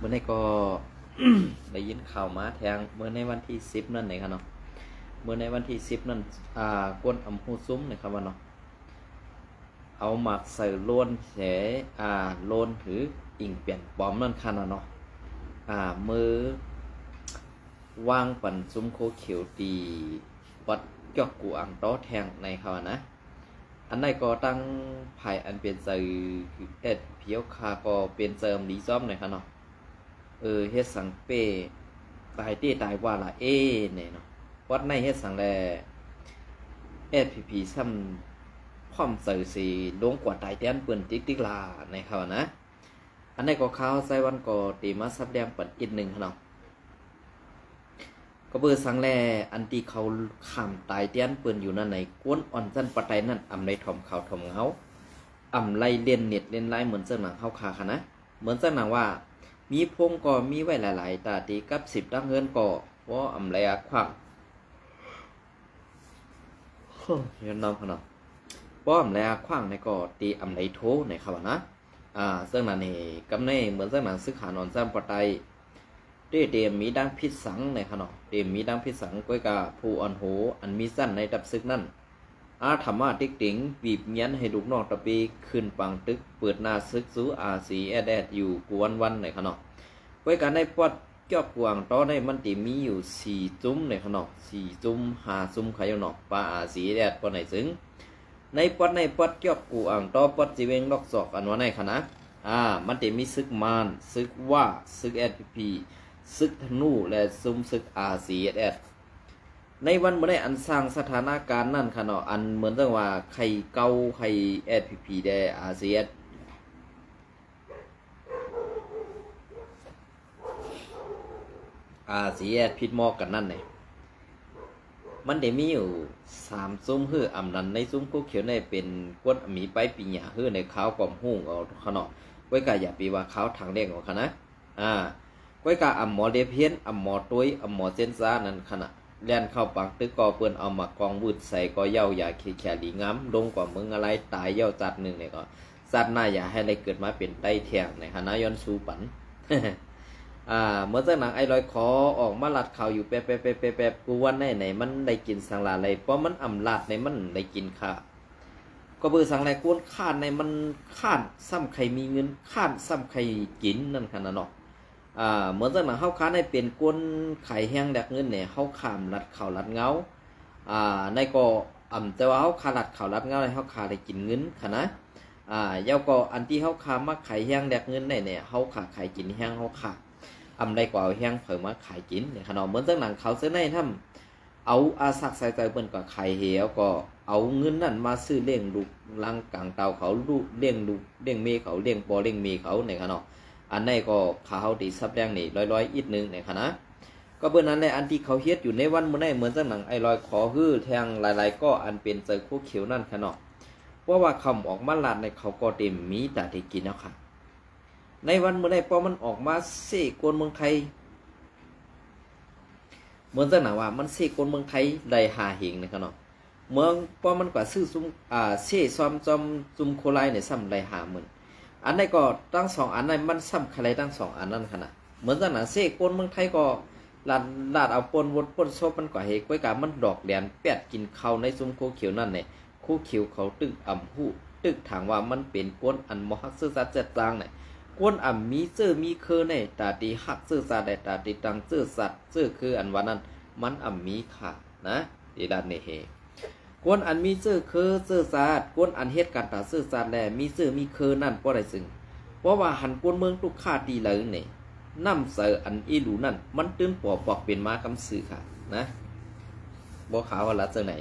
มื่อในก็ ได้ยินข่าวมาแทงเมื่อในวันที่10นั่นเองครับเนาะเมื่อในวันที่10นั่นกวนอำหูซุ้มนะครับว่าเนาะเอาหมักใส่โลนแฉโลนถืออิงเปลี่ยนปลอมนั่นค่ะเนาะมือวางปั่นซุ้มโคเขียวตีวัดเกี่ยวกูอังโตแทงในเขานะอันไหนก็ตั้งภายอันเป็นเซอร์เพียวคาก็เป็นเสริมดีซ้อมหน่อยครับเนาะเฮ็ดสังเป้ตายตี้ตายว่าละเนี่ยเนาะวัดในเฮ็ดสังแลพีซ้ำพร้อมเสอร์สีลงกว่าตายแต้นเปิ้นติ๊กลาในเขานะอันไหนก็ข้าวใส่วันก็ตีมาซับแดงปัดอีกหนึ่งเนาะก็เบอร์สังแลอันที่เขาขามตายเตี้ยนเปิ้นอยู่นั่นไหนกวนอ่อนจันปะไตนั่นอำไรถ่อมเขาถ่อมเฮาอำไรเล่นเน็ตเล่นไลน์เหมือนเจ้าหนังเฮาคาค่ะนะเหมือนเจ้าหนังว่ามีพงก็มีไว้หลายๆตาตีกับ10ตั้งเฮินก็ว่าอำไรขวางเห็นน้องพนอป้อมแล้วขวางในก็ตีอำไรโทในเขานะซึ่งนั่นเองกำเนิดเหมือนเจ้าหนังซึกหานอ่อนจันปะไตเดมมีดังพิษสังในขนมเดมมีดังพิษสังก้อยกาผู้อ่อนโหอันมีสั้นในดับซึกนั่นธรรมะติ๊กติ๋งบีบเงี้ยนให้ลูกนอกตะปีขึ้นปังตึกเปิดหน้าซึกซูสีแอดอยู่กวนวันในขนมก้อยกาในปอดเกี่ยวกวางตอนในมันตีมีอยู่4จุ้มในขนม4จุ้ม5จุ้มขยนอกปลาสีแอดปอไหนซึ้งในปอดเกี่ยวกวางตอปอดจีเวงลอกศอกอันว่าในขณะมันตีมีซึกมานซึกว่าซึกพีซึกธนูและซุมซึกRCSS ในวันเมื่อได้อันสร้างสถานการณ์นั่นค่ะเนาะอันเหมือนว่าใครเกาใคร SPP ได้ RCS พิดมอกกันนั่นเนี่ยมันได้มีอยู่3ซุ้มฮื้ออำนั้นในซุ้มกุ๊กเขียวในเป็นกวดมีไปปีหยาฮื้อในขาวกอมหุ่งเอาค่ะเนาะไว้กะอย่าปีว่าขาวทางแดงของค่ะนะก้อยกาอ่ำหมอเดเพียนอ่ำหมอตุ้ยอ่ำหมอเซนซ่านั่นขณะเลียนเข้าปังตึกกอเปิ้นเอามากองวืดใส่ก็เย้าอย่าขี้แขลีงามลงกว่ามึงอะไรตายเย้าจัดหนึ่งเนี่ยก็จัดหน้าอย่าให้อะไรเกิดมาเป็นไตแทงในคณะย้อนสูปัน เมื่อจากหนังไอ้ลอยคอออกมาลัดข่าวอยู่แป๊บกูวันไหนมันได้กินสังลาอะไรเพราะมันอ่ำลาดในมันได้กินค่ะก็เบอร์สังไรกวนข้านในมันข้านซ้ำใครมีเงินข้านซ้ำใครกินนั่นขนาดเนาะเหมือนจากหนังเฮาค้าในเป็นก้นไข่แห้งแดกเงินเนี่ยเฮาขามลัดเข่าลัดเงาในก็แต่ว่าเฮาขาลัดเข่าลัดเงาในเฮาขาได้กินเงินค่ะนะเย้าก็อันที่เฮาขามาไข่แห้งแดกเงินเนี่ยเฮาขาไข่กินแห้งเฮาขาได้กว่าแห้งเผยมาขายกินเนี่ยขนาดเหมือนจากหนังเขาเสื้อในทำเอาสักใส่ใจเปิ้นก็ไข่เหี่ยวก็เอาเงินนั่นมาซื้อเลี้ยงลูกลังกลางเตาเขาลูกเลี้ยงลูกเลี้ยงเมย์เขาเลี้ยงปอเลี้ยงเมย์เขาเนี่ยขนาดอันนี้ก็ขาวดีซับแดงนี่ร้อยอีกนึงเนี่ยค่ะนะก็เบอร์นั้นแหละอันที่เขาเฮ็ดอยู่ในวันมื้อนี้เหมือนจังหนังไอ้ลอยขอฮื้อแทงหลายๆก็อันเป็นเจอคู่เขียวนั่นค่ะเนาะเพราะว่าคำออกมาลาดในเขาก็เต็มมีแต่ที่กินแล้วค่ะในวันมื้อนี้พอมันออกมาเสกวนเมืองไทยเหมือนจังหนังว่ามันเสกวนเมืองไทยได้5เหงนะครับเนาะเมืองพอมันกว่าซื้อซุมเสซ้อมจอมซุมโคไลเนี่ยซ้ำได้50,000อันนี้ก็ตั้ง2อันนั้นมันซ้ำใครตั้ง2อันนั้นขนาดเหมือนกันนะเสกคนเมืองไทยก็ลาดเอาปนวนปนโซมันก็เฮกไว้กับมันดอกแดนแปดกินข้าวในซุ้มโคเขียวนั่นเนี่ยโคเขียวเขาตึกหู้ตึกถางว่ามันเป็นก้นอันมหักซื่อสัตว์เจ็ดจางเนี่ยก้นมีเสื้อมีเคอเนี่ยตาตีหักซื่อสัตว์ได้ตาตีตังซื่อสัตว์ซื่อคืออันวันนั้นมันมีขานะดีด้านเนี่ยเฮกวนอันมีซื่อคือซื่อศาสตร์กวนอันเฮ็ดการตาซื่อศาสตร์แลมีซื่อมีคือนั่นเพราะอะไรซึ่งเพราะว่าหันกวนเมืองทุกข้าดีเลยเนี่ยน้ำเสืออันอีหลูนั่นมันตื้นปอกเป็นมากำสื่อค่ะนะบ่ขาวละเจอไหน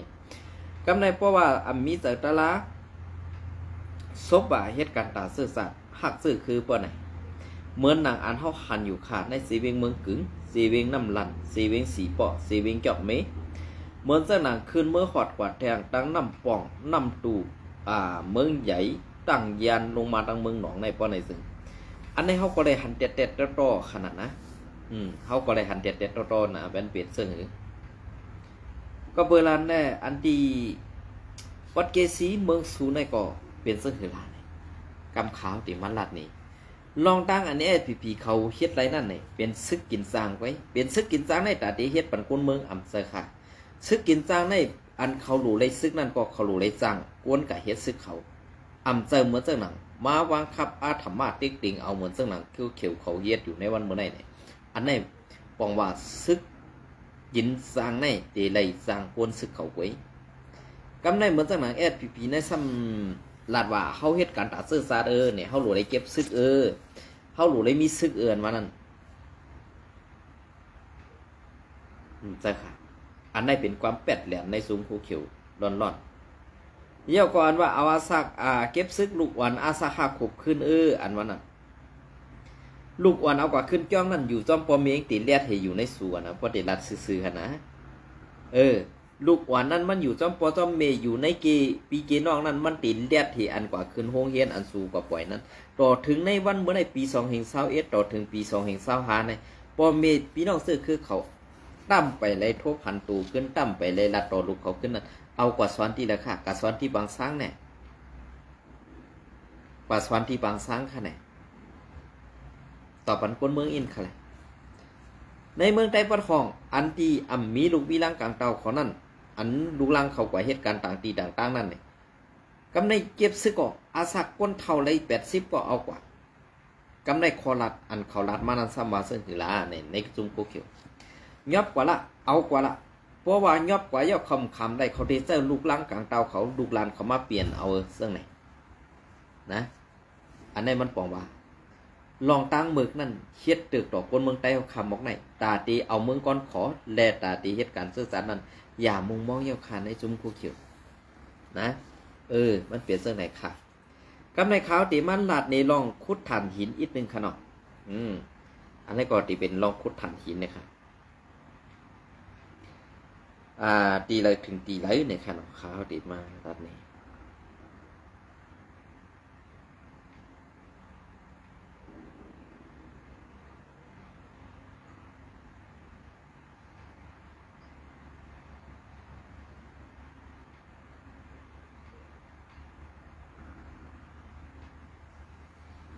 กำในเพราะว่าอันมีเสือตะละซบว่าเฮ็ดการตาซื่อศาสตร์หักซื่อคือเพราะไหนเหมือนนางอันเฮาหันอยู่ขาดในสีเวียงเมืองกึ๋งสีเวียงน้ำลันสีเวียงสีเปาะสีเวียงจอกเมเหมือนจะหนังคืนเมื่อขอดกวาดแทงตั้งน้ำป่องน้ำตูเมืองใหญ่ตั้งยานลงมาตั้งเมืองหนองในป้อในซึ่งอันนี้เขาก็ได้หันเต็ดต่อขนาดนะเขาก็ได้หันเต็ดต่อนะเป็นเปลี่ยนเสื้อหือก็เบอร์ลานแน่อันที่วัดเกษีเมืองสูในก็เปลี่ยนเสื้อหือลานกำขาวติมันลัดนี่ ลองตั้งอันนี้พีเขาเฮ็ดไรนั่นนี่เป็นซึกกินจางไว้เป็นซึกกินจางในตาดีเฮ็ดปันคนเมืองอำเภอค่ะซึกกินจางในอันเขาหลูเลยซึกนั่นก็เขาหลูเลยจางกวนกับเฮ็ดซึกเขาอำเภอเหมือนเจ้าหนังมาวางคับอาธรรมะติ๊กติงเอาเหมือนเจ้าหนังเขียวเขาเฮ็ดอยู่ในวันเมื่อไหร่เนี่ยอันนี้ปองว่าซึกกินจางในเตเลยจางกวนซึกเขาไว้กำในเหมือนเจ้าหนังพีในซ้ำลาดว่าเขาเฮ็ดการตัดเสื้อซาเนี่ยเขาหลูเลยเก็บซึกเขาหลูเลยมีซึกมานั่นใช่ค่ะอันนี้เป็นความแปดแหลมในซุ้มภูเขียวร้อนๆเยี่ยวก่อนว่าเอาอาซักเก็บซึกลูกอ่อนอาซาคาขบขึ้นอันวันนั้นลูกอ่อนเอากว่าขึ้นจ้องนั่นอยู่จอมปอมเมียงตีเลียดให้อยู่ในสวนนะเพราะเดรัดซื่อๆนะลูกอ่อนนั่นมันอยู่จอมปอจอมเมอยู่ในปีเกน้องนั่นมันตีเลียดให้อันกว่าขึ้นโฮงเฮียนอันสูงกว่าปล่อยนั้นต่อถึงในวันเมื่อในปี2021ต่อถึงปี2025ในปอมเมพี่น้องซื้อคือเขาตั้มไปเลยโทพันตูขึ้นตั้มไปเลยลัดต่อลูกเขาขึ้นนั่นเอากว่าสวนที่ละค่ะกับสวนที่บางซ้างเนี่ยกว่าสวนที่บางซ้างค่ะเนี่ยต่อปันคนเมืองอินค่ะเลยในเมืองใต้ปะทองอันที่มีลูกวิลังกลางเตาเขานั่นอันลูกลังเขากว่าเหตุการณ์ต่างตีต่างๆนั่นเนี่ยกำในเก็บซึกก็อาศักก้นเท่าเลย80ก็เอากว่ากำในคอลัดอันเขาลัดมานันซ้ำมาซึ่งคือละในจุ่มโคเขียวยอบกว่าละเอากว่าละเพราะว่ายอบกว่าย่อคำได้เขาเทเซอร์ลูกลังกลางเตาเขาลูกลานเขามาเปลี่ยนเอาซึ่งไหนนะอันนี้มันปองว่าลองตั้งเมืองนั่นเฮ็ดตึกต่อคนเมืองใต้เขาคำบอกไหนตาตีเอาเมืองก้อนขอแลตาตีเหตุการณ์สื่อสารนั้นอย่ามุงมองเยี่ยวคานในจุ่มโคเขียวนะมันเปลี่ยนเรื่องไหนค่ะกำในขาวตีมันลาดในลองคุดฐานหินอีกนึงค่ะเนาะอันนี้ก็ตีเป็นลองคุดฐานหินนะครับตีเลยถึงตีไหลในค่ะเนาะขาวตีมาลาดนี้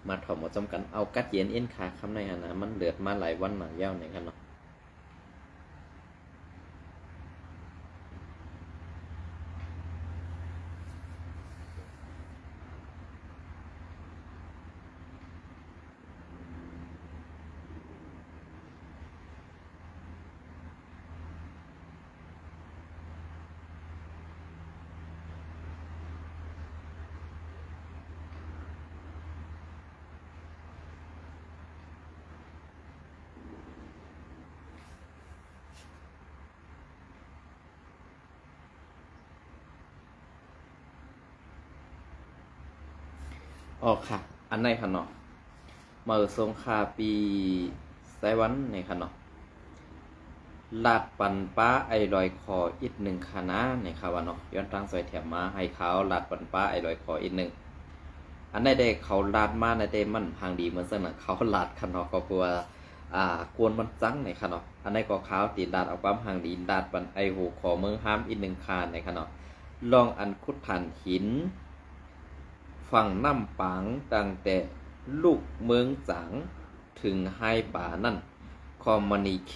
มาถอดหมดจำกันเอากัดเย็นเอ็นขาคำในอันนะมันเดือดมาหลายวันหนังยาวในกันเนาะอ๋อค่ะอันในค่ะเนาะมาสงคาปีไต้หวันในค่ะเนาะลาดปันป้าไอลอยคออีกหนึ่งคณะในค่ะว่าเนาะย้อนทางซอยแถมมาให้เขาลาดปันป้าไอลอยคออีกหนึ่งอันในได้เขาลาดมาในได้มันพังดีเหมือนสนะเขาลาดค่ะเนาะก็กลัวกวนมันจังในค่ะเนาะอันในก็ขาวตีลาดเอาความพังดีลาดปันไอโหขอเมืองห้ามอีกหนึ่งคานในค่ะเนาะลองอันคุดฐานหินฝั่งน้ำปางตั้งแต่ลูกเมืองจังถึงไฮป่านั่นคอมมานีเค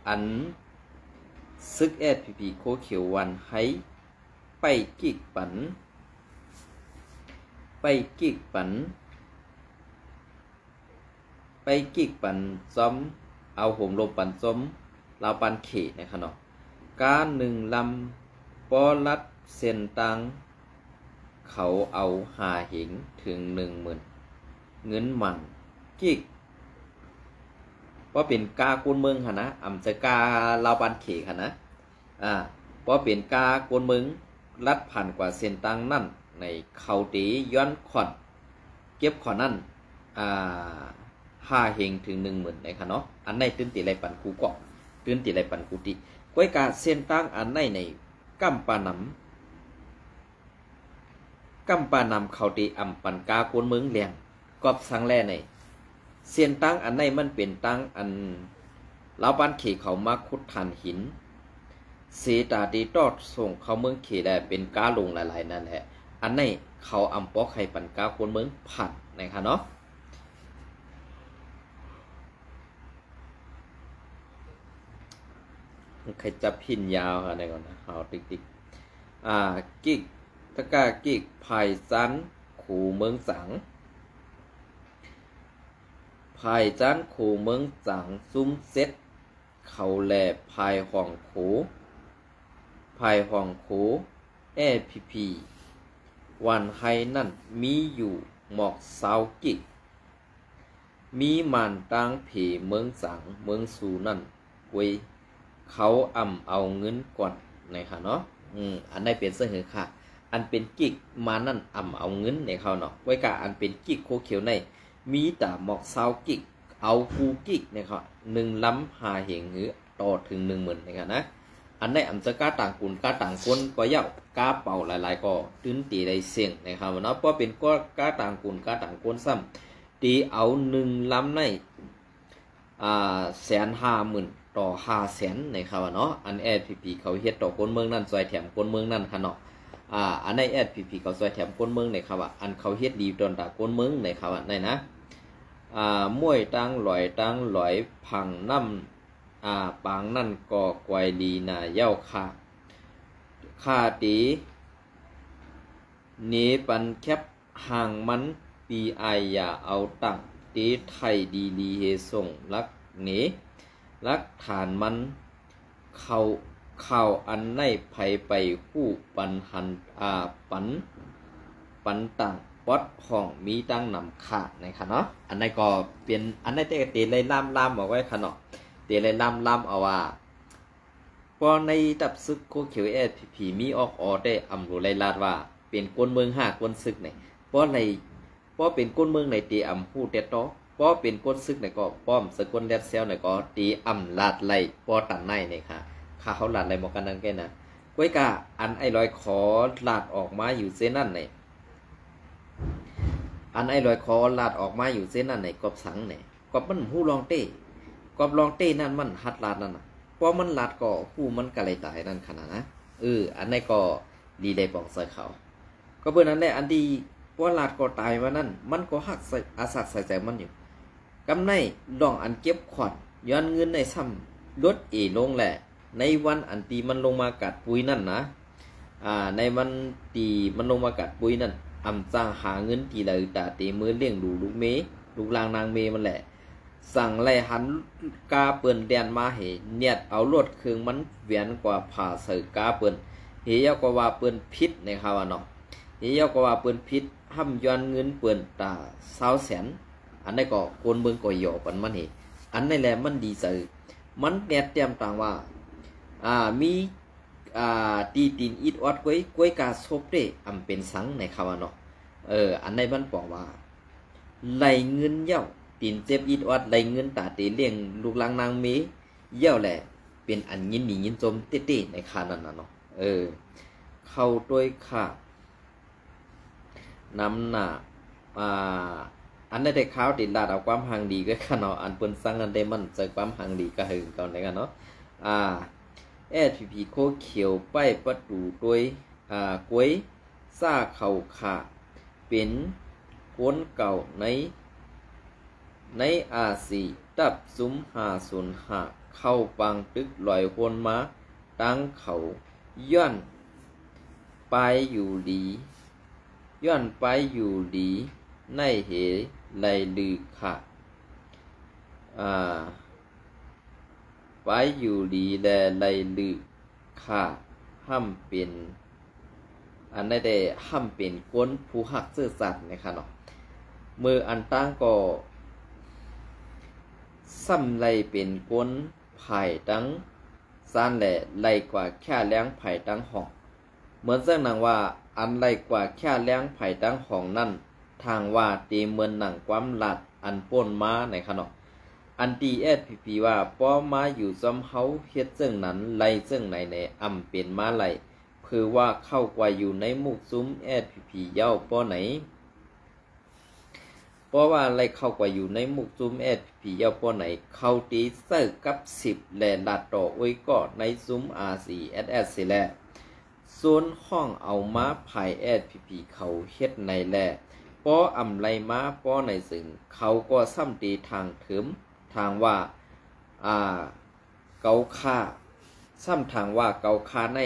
อันซึกพีโคเขียววันให้ไปกิกปันจอมเอาห่มลมปันจอมลาวปันเขนะครับเนาะการหนึ่งลำปอลัดเส้นตังเขาเอา5 หิงถึง 10,000 เงินมันกิกเพราะเป็นกากุนเมืองค่ะนะจะกาลาวปันเขค่ะนะเพราะเป็นกากุนเมืองรัดผ่านกว่าเส้นตังนั่นในเขาตีย้อนขอนเก็บขอนนั่น5 หิงถึง 10,000ในค่ะเนาะอันในตื้นตีไรปันกูเกาะตื้นตีไรปันกูติก้อยกาเส้นตังอันในกัมปานำเขาตีปันกากุนเมืองเลียงกอบสังแลในเส้นตังอันในมันเป็นตังอันลาวบ้านเขเขามาขุดฐานหินเสตาตีตอดส่งเขาเมืองเขได้เป็นกาลงหลายๆนั่นแหละอันในเขาปอกไข่ปันกากุนเมืองผัดนะคะเนาะ ใครจับพินยาวค่ะในก่อนนะเอาติ๊กกิกตะกากิกภายซันขู่เมืองสังภายจันขู่เมืองสังซุ้มเซ็ตเขาแหล่ภายห่องโขภายห่องโขพีวันไฮนั่นมีอยู่หมอกสาวกิกมีมันตั้งเพเมืองสังเมืองสูนั่นเว้ยเขาเอาเงินก่อนนะคะเนาะอันได้เป็นเสหอค่ะอันเป็นกิกมานั่นเอาเงินในเขาเนาะไว้กะอันเป็นกิกโคเขียวในมีแต่หมอกสาวกิกเอาคูกิกเนี่ยครับ1 ล้ำหาเหงหือต่อถึง 10,000นะครับนะอันได้อำจะกาต่างกุนกาต่างคนก็เย้ากาเป่าหลายๆก็ตื้นตีได้เสียงนะครับเนาะเพราะเป็นก็กาต่างกุนกาต่างคนซ้ำตีเอา1 ล้ำใน150,000ต่อ500,000นะครับเนาะอัน SPP เขาเฮ็ดต่อคนเมืองนั่นซอยแถมคนเมืองนั่นค่ะเนาะอันใน SPP เขาซอยแถมคนเมืองในครับอันเขาเฮ็ดดีตอนตาคนเมืองในครับในนะมวยตั้งหลอยพังน้ำปางนั่นก็กวยดีนาเย้าค่าตีนี้ปันแคบห่างมันปีอายอย่าเอาตั้งตีไทยดีเฮส่งลักเนลักฐานมันเข้าอันในไผไปคู่ปันหันปันต่างป๊อดห้องมีตั้งนำขาดนะครับเนาะอันนี้ก็เป็นอันนี้เตะเลยล่ำเอาไว้ค่ะเนาะเตะเลยล่ำเอาว่าพอในตับซึกโคเขียวSPPมีออกได้รู้ไล่ลาดว่าเป็นก้นเมือง5ก้นซึกเนี่ยเพราะเป็นก้นเมืองในตีฮู้เต็ดต่อเพราะเป็นก้นซึกเนี่ยก็ป้อมสกุลแดดเซลเนี่ยก็ตีลาดไล่ปอตันในเนี่ยค่ะข้าเขาลาดไล่หมอกันนั่นแก่นะก้อยกะอันไอ้ลอยขอลาดออกมาอยู่เส้นนั่นเนี่ยอันไอ้ลอยคอลาดออกมาอยู่เส้นนั่นไหนกอบสังไหนกอบมันหูลองเต้กอบลองเต้นั่นมันหัดลาดนั่นน่ะเพราะมันลาดก็หูมันกะเลยตายนั่นขนาดนะอันนี้ก็ดีได้ปองใส่เขาก็เบอร์นั้นแหละอันดีเพราะลาดก็ตายมานั่นมันก็หักใส่อาสัตใส่ใจมันอยู่กำในดองอันเก็บขวัญย้อนเงินในซ้ำลดลงแหละในวันอันตีมันลงมากัดปุยนั่นนะในวันตีมันลงมากัดปุยนั่นจ้างหาเงินตีเลยตาเตมือเลี้ยงดูลูกเมลูกลางนางเมมันแหละสั่งไล่หันกาเปิ่นแดนมาเนียดเอาลวดเครื่องมันเวียนกว่าผ่าเสือกาเปิ่นเฮียก็ว่าเปิ่นพิษในข่าวเนาะเฮียก็ว่าเปิ่นพิษห้ำย้อนเงินเปิ่นตา20,000อันนี้ก็คนเมืองก็หยอกปันมันอันนี้แหละมันดีเสือมันแนดเตรียมต่างว่ามีตีตินอิดอดก้วยกาซบเด้เป็นสังในข่าวเนาะอันในมันบอกว่าไหลเงินเย้าตีนเจ็บอิดอดไหลเงินตาเตเลี้ยงลูกลางนางเมเย้าแหละเป็นอันยินดียินจมเต้ๆในข่านั้นนะเนาะเข้าด้วยค่ะน้ำหนาอันในแต่ข้าวติดลาดเอาความหังดีก็ค่ะเนาะอันเปิ้นสั่งอันได้มันเจอความหังดีก็หึงก่อนได้กันเนาะSPP โคเขียวป้ายประตูด้วยกล้วยซ่าเข่าขาเป็นก้นเก่าในอาซีตับซุ้ม505เข้าปังตึกลอยคนมาตั้งเขาย้อนไปอยู่ดีในเหไหลลือค่ะไปอยู่ดีแลไหลลือค่ะห้ำเป็นอันได้ห้ำเป็นก้นผู้หักซื่อสัตย์นะคะเนาะมืออันตั้งก็ซ้ำไหลเป็นก้นไผ่ตั้งซ่านแหละไหลกว่าแค่แรงไผ่ตั้งห้องเหมือนเส้นหนังว่าอันไหลกว่าแค่แรงไผ่ตั้งห้องนั่นทางว่าตีเหมือนหนังความหลัดอันป่นมาในขนมอันตีSPPว่าป้อมาอยู่ซ้ำเฮาเฮ็ดซึ่งนั้นไหลซึ่งในเป็นมาไหลเพื่อว่าเข้ากว่าอยู่ในมุกซุ้มSPP เย้าป้อไหนเพราะว่าไหลเข้ากว่าอยู่ในมุกซุ้มSPP เย้าป้อไหนเข้าตีเซอร์กับ10แลลัดต่ออ้อยก็ในซุ้ม RCSS สิแลส่วนห้องเอามาภายSPP เขาเฮ็ดในแลป้อไหลมาป้อในซึ่งเขาก็ซ้ำตีทางถึมทางว่าเกาค่า ซ้ำทางว่าเกาคาใน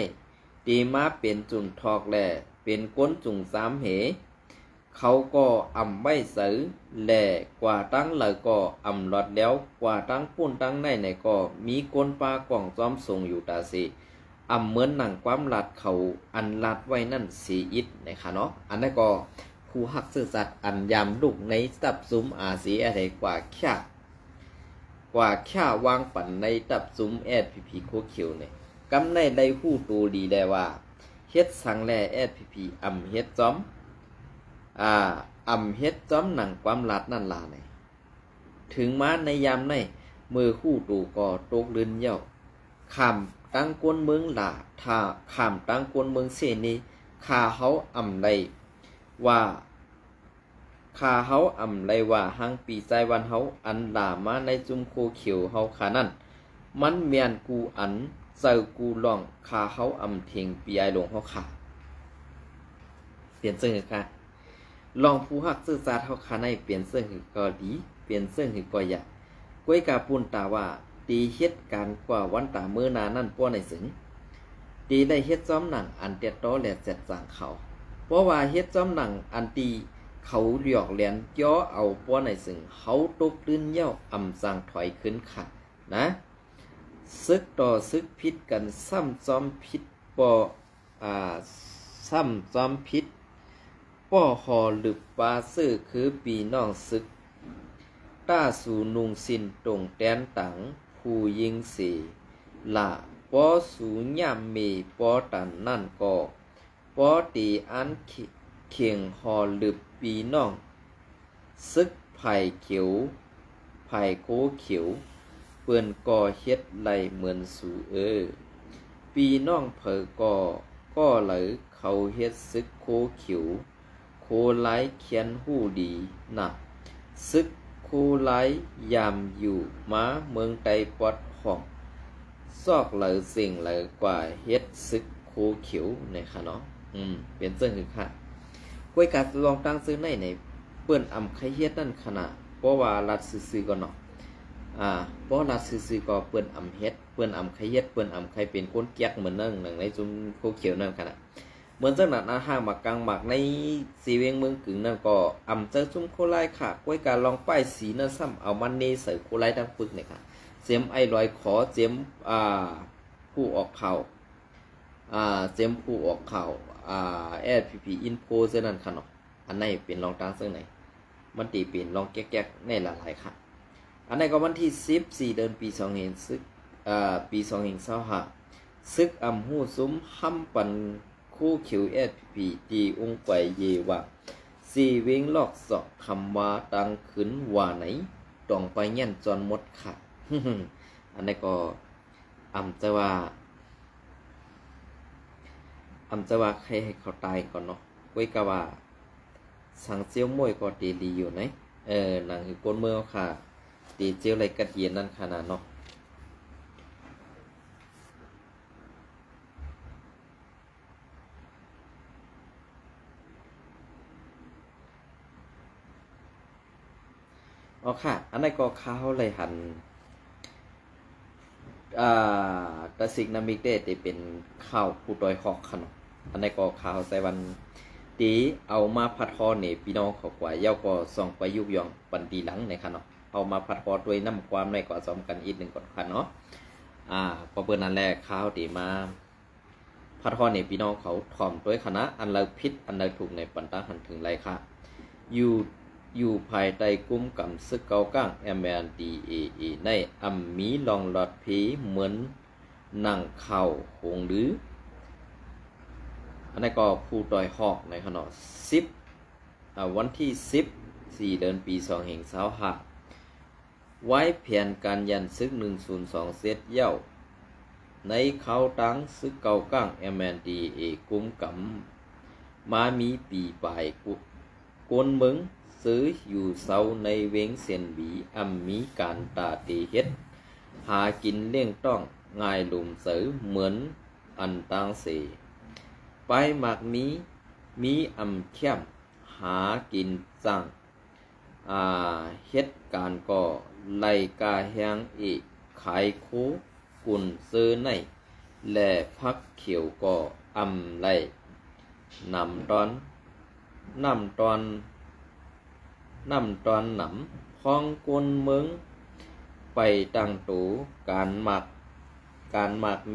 ตีมาเป็นจุนทอกแหล่เป็นก้นจุงสามเหเขาก็อำไว้เสือแหล่กว่าตั้งเลยก็อำหลอดแล้วกว่าตั้งปุ่นตั้งในก็มีก้นปลากล่องจอมทรงอยู่ตาสีอำเหมือนหนังความลัดเขาอันลัดไว้นั่นสีอิดนะคะเนาะอันนั้นก็ผู้หักซื่อสัตย์อันยามลูกในตับซุ้มอาสีอะไรกว่าแค่วางปั่นในตับซุ้มแอดพีโคเขียวเนี่ยกำในได้หู้ตูดีได้ว่าเฮ็ดสังแลแอดพีอำเฮ็ดจอมอำเฮ็ดจอมหนังความลัดนั่นล่ะเนี่ยถึงมาในยามในมือคู่ตูก็ตกลื่นเย่าขามตั้งกวนเมืองหล่าถ้าขามตั้งกวนเมืองเสนีข้าเฮาอำไรว่าหังปีใจวันเฮาอันหล่ามาในจุมโคเขียวเฮาขานั่นมันเมียนกูอันเจอกูลองข้าเฮาอำเทงปีไอหลงเฮาขาเปลี่ยนเสื้อค่ะลองผู้ฮักซื่อซาเฮาขาในเปลี่ยนเสื้อหือก็ดีเปลี่ยนเสื้อหือก็อยากก้วยกาปุ่นตาว่าตีเฮ็ดการกว่าวันตามื้อนานั่นป้อในสึงตีได้เฮ็ดจ้อมหนังอันเตียโตและเจ็ดจางเขาเพราะว่าเฮ็ดจ้อมหนังอันตีเขาหยอกแหลนย่อเอาป้อในสึงเขาตกลื่นเย่าอำสังถอยขึ้นค่ะนะซึกต่อซึกพิษกันซ้ำจอมพิษซ้ำจอมพิษป้อหอหลึบปลาซื้อคือปีน้องซึกต้าสู่นุงสินตรงแดนตังผู้ยิงสีละป้อสูย่ำเมป้อตันนั่นก็ป้อตีอันเขียงหอหลึบปีน้องซึกไผ่เขียวไผ่โคเขียวเปื่อนก่อเฮ็ดไหลเหมือนสู่ปีน้องเผอก็ไหลเขาเฮ็ดซึกโคเขียวโคไลเขียนหู้ดีนะซึกโคไลยามอยู่ม้าเมืองไตปอดห้องซอกไหลเสียงไหลกว่าเฮ็ดซึกโคเขียวในค่ะเนาะเปลี่ยนเสื้อคือค่ะกล้วยกาลองตั้งซื้อในเปื้อนอำไข่เฮ็ดนั่นขนาดเพราะว่ารัดซื้อๆก็เนาะเพราะรัดซื้อๆก็เปื้อนอำเฮ็ดเปื้อนอำไข่เฮ็ดเปื้อนอำไข่เป็นคนเกียกเหมือนนั่งในจุ่มโคเขียวนั่นขนาดเหมือนจังหนัดอาหารหมักกลางหมักในสีเวียงเมืองกึ่งนั่นก็อำเจอจุ่มโคไลค่ะกล้วยการลองป้ายสีนั่นซ้ำเอามันเนใส่โคไลทั้งปึกเนี่ยค่ะเจียมไอลอยขอเจียมผู้ออกข่าวเจียมผู้ออกข่าวแอดพีอินโฟเส้นนั้นค่ะเนาะอันไหนเป็นลองตั้งซึ่งไหนมันตีเป็นลองแก๊กๆในหลายๆค่ะอันไหนก็วันที่14 เดือนปี2เห็นซึกปี2เห็น25ซึกอำหู้ซุ้มห้ำปันคู่เขียวแอดพีตีองค์ไกวเยว่าสีเวงลอกสอกคำว่าตังขึ้นว่าไหนต้องไปเงี้ยนจอนหมดค่ะ อันนี้ก็อำจะว่าใครให้เขาตายก่อนเนาะก้วยกะว่าสังเจียวมวยก็ตีดีอยู่ไหนหนังคือก้นเมืองค่ะตีเจียวอะไรกัดเย็นนั่นขนาดเนาะอ๋อค่ะอันนี้ก็ข้าวเลยหันตะสิกนามิกเดตีเป็นข้าวผู้ดอยหอกขนมอันนี้ก็ข้าวใส่วันตีเอามาพัดฮอเนี่ยพี่น้องเขากว่าเย้าก็ส่องไปยุบยองปันตีหลังในขนมเอามาพัดฮอด้วยน้ำความในก็ซ้อมกันอีกหนึ่งก่อนค่ะเนาะพอเปิดนั่นแหละข้าวตีมาพัดฮอเนี่ยพี่น้องเขาถ่อมด้วยคณะอันเลิกพิษอันเลิกถูกในปันตั้งหันถึงไรค่ะอยู่ภายใต้กุ้มกำซึกเกาก้าง MNDAA ในอัมมีลองหลอดผีเหมือนหนังเข่าหงหรืออันนี้ก็ผู้ดอยหอกในขณะวันที่14 เดือนปี2เห็น25ไว้แผนการยันซึก102เซตเย้าในเขาตั้งซึกเกาก้าง MNDAA กุ้มกำมามีปีปลายกวนเมืองซื้ออยู่เสาในเวงเซียนบีมีการตาตีเฮ็ดหากินเลี้ยงต้องง่ายหลุมเสือเหมือนอันตังเสไปหมากมีเข้มหากินจังเฮ็ดการก็ไล่กาแหงอีกขายโคกุนซื้อใน และพักเขียวก็อำไลนำตอนนำตอนหนำพ้องกวนเมืองไปตั้งตูการหมัก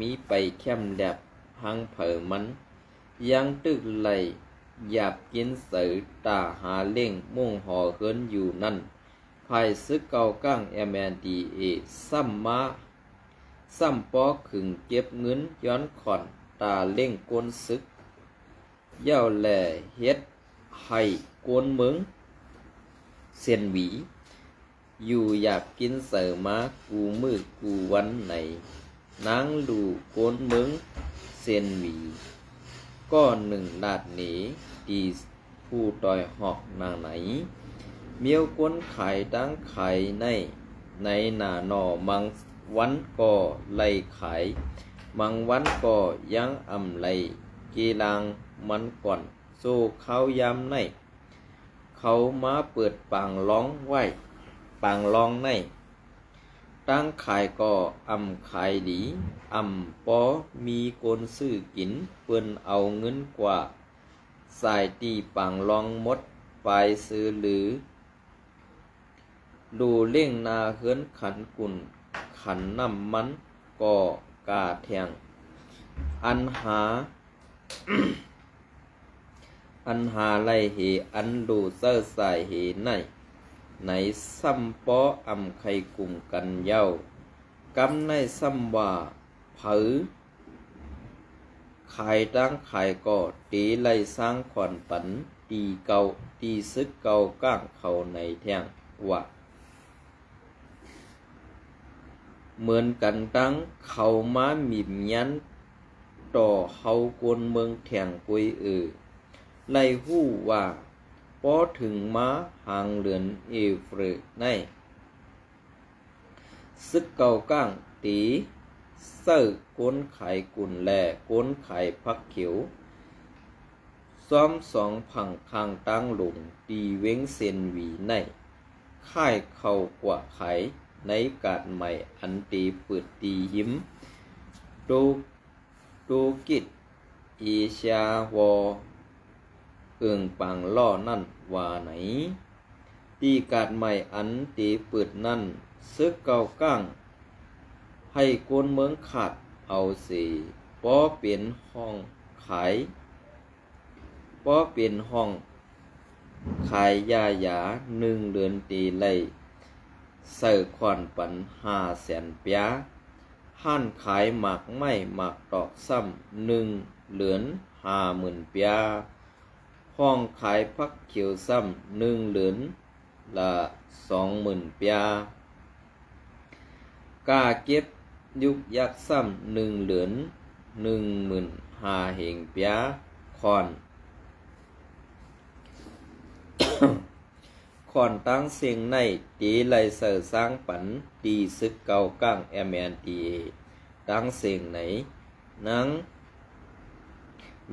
มีไปเข้มแดบหังเผอมันยังตึกไหลหยาบกินเสือตาหาเล่งมุ่งห่อเฮินอยู่นั่นภายซึกเก่าก้าง MNDA ซ้ำปอขึงเก็บเงินย้อนขอนตาเล่งกวนซึกเย่าแหล่เฮ็ดให้กวนเมืองเสียนหวีอยู่อยากกินเสือมากูมือกูวันไหนนางดูกวนเมืองเสียนหวีก็หนึ่งลาดหนีดีผู้ต่อยหอกนางไหนเมียวกวนไข่ดังไข่ในหน้าหนอมังวันก็ไล่ขายมังวันก็ยังอำไล่กีฬางมันก่อนสู้เขายำในเขามาเปิดปางร้องไว้ปางร้องในตั้งขายก็อำขายดีอำปอมีกนซื้อกินเปิ้นเอาเงินกว่าสายตีปางร้องมดไปซื้อหรือดูเล่งนาเฮือนขันกุ่นขันน้ำมันก็กาแทงอันหา อันหาไลเหอันดูเซอร์สายเหในซ้ำปออำไข่กลุ่มกันเย้ากำในซ้ำว่าเผอขายตั้งขายก็ตีไล่สร้างขอนปันตีซึกเก่าก้างเขาในแท่งว่าเหมือนกันตั้งเขามาหมิ่มยันต่อเฮากวนเมืองแท่งกุยไล่หู้ว่าพอถึงมาหางเหลือนเอฟเรในซึกเก่าก้างตีเสิร์ก้นไข่กุ่นแหล่ก้นไข่พักเขียวซ้อมสองผังทางตั้งหลงตีเว้งเซนหวีในค่ายเข่ากว่าไขในกาดใหม่อันตีปืดตีหิมดูกิจอีชาวอปังล่อนั่นว่าไหนตีกาดใหม่อันตีปืดนั่นซึกเก่าก้างให้กวนเมืองขาดเอาสีป้อเปลี่ยนห้องขายป้อเปลี่ยนห้องขายยาหยา1 เดือนตีไล่เสิร์ขวานปัน500,000 เปียห้านขายหมักไม่หมักตอกซ้ำ1 เหรียญ50,000 เปียห้องขายพักเขียวซ้ำ1 เหรียญละ20,000 เปียกาเก็บยุกยักซ้ำ1 เหรียญ15,000 เหงเปียคอนขอนตั้งเสียงในตีไลเซอร์สร้างปันตีซึกเก่าก้าง MNDA ตั้งเสียงไหน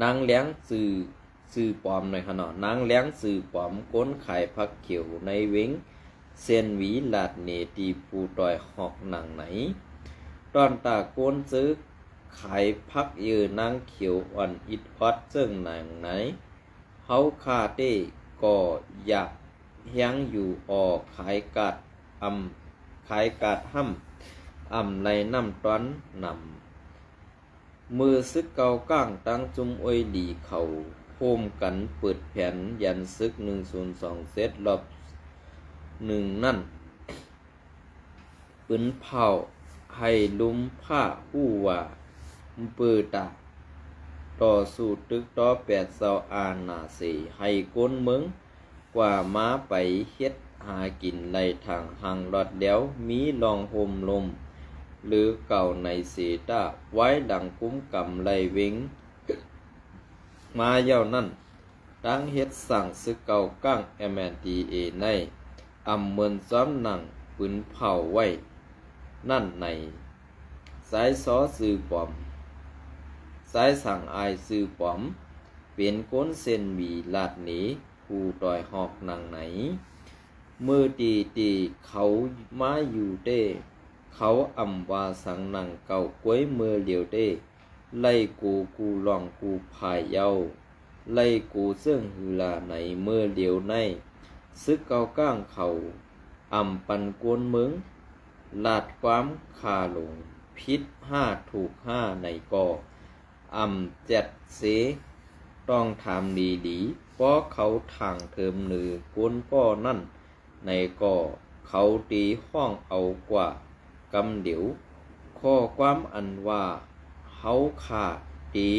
นางเลี้ยงสื่อปลอมในขณะนางเลี้ยงสื่อปลอมก้นไข่พักเขียวในเว้งเส้นหวีลาดเนตีปูต่อยหอกหนังไหนตอนตาก้นซื้อขายพักยืนางเขียวอ่อนอิดวัดเจิ่งหนังไหนเฮาคาเต้ก็อยากเฮียงอยู่ออกขายกาดห้ำในน้ำต้อนนำมือซึกเก่าก้างตั้งจุมอ้อยดีเขาโฮมกันเปิดแผ่นยันซึก102เซตรอบ1นั่นปืนเผาให้ลุมผ้าหู้ว่าเปิดตาต่อสู้ตึกต่อ8 อานาสีให้ก้นเมืองกว่าม้าไปเฮ็ดหากินในทางหางรอดแล้วมีลองโฮมลมหรือเก่าในเสตาไว้ดังคุ้มกำไรเวงมาเย่านั่นตั้งเฮ็ดสั่งซึกเก่าก้าง MNDA ในเมือนซ้อมหนังปืนเผาไว้นั่นในสายซอสื่อปอมสายสั่งอายสื่อปอมเป็นก้นเส้นหวีลาดหนีผู้ต่อยหอกนางไหนมือตีเขามาอยู่เต้เขาว่าสังนังเก่าก้วยมือเหลียวเต้ ไล่กูลองกูพายเยาไล่กูเสื่องหือลาในเมื่อเดียวในซึกเกาก้างเขาปันกวนเมืองลาดความคาหลงพิษถูกในก่อเจ็ดเสต้องทำดีเพราะเขาทางเทิมหนือกวนป้อนั่นในก่อเขาตีห้องเอากว่ากำเดี๋ยวข้อความอันว่าเขาขาดตี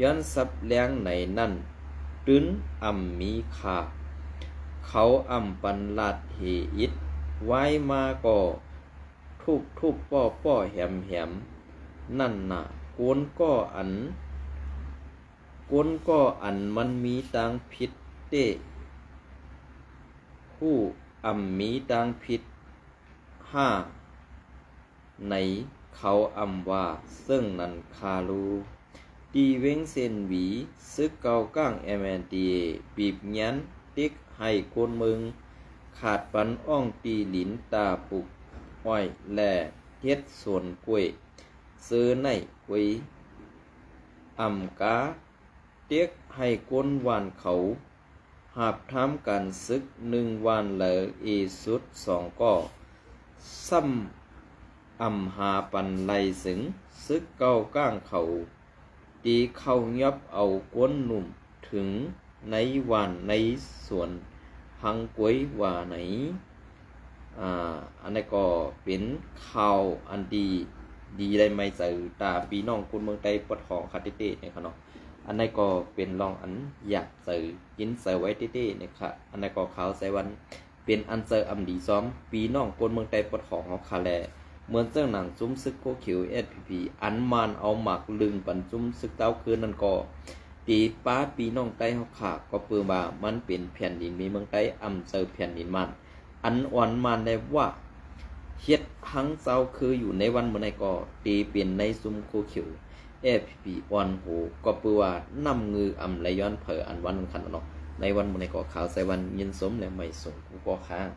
ย้อนสับแรงในนั่นตื้นมีขาเขาปันลาดเหอิดไว้มาก่อทุบป้อแหมนั่นน่ะกวนก็อันมันมีตังผิดเต้ผู้มีตังผิดในเขาว่าซึ่งนันคาลูตีเวงเซนหวีซึกเกาก้างMNDAบีบยันติ๊กให้คนเมืองขาดปันอ่องตีหลินตาปุกอ้อยแหล่เฮ็ดส่วนกล้วยซื้อในกล้วยกาเตียกให้คนวานเขาหาบทำการซึก1 วันเหลออีสุด2ก่อซ้ำหาปันไลสึงซึกเก้าก้างเขาตีเข้ายับเอากวนหนุ่มถึงในวันในส่วนหังกวยว่าไหนอันนี้ก็เป็นข่าวอันดีได้ไม่เจอตาพี่น้องคนเมืองไทยปวดท้องคาติเต้เนี่ยครับเนาะอันนี้ก็เป็นลองอันอยากเจอกินเจอไว้เต้เนี่ยค่ะอันนี้ก็ข่าวใส่วันเป็นอันเจอดีซ้อมพี่น้องคนเมืองไทยปวดท้องเขาคาแลเหมือนเจ้าหนังซุ้มซึกโคเขียวSPPอันมันเอาหมักลึงปันซุ้มซึกเต้าคืนนั่นก็ตีป้าปีน้องไต้เขาขาก็เปื่อว่ามันเป็นแผ่นดินมีเมืองไต้เจอแผ่นดินมันอันอ่อนมันได้ว่าเฮ็ดหังเจ้าคืออยู่ในวันเมื่อไหร่ก็ตีเปลี่ยนในซุ้มโคเขียวSPPอ่อนโหก็เปื่อว่านำมือไหลย้อนเผออันวันขันเนาะในวันเมื่อไหร่ก็ข่าวใส่วันยินสมและไม่ส่งกูก็ค้าง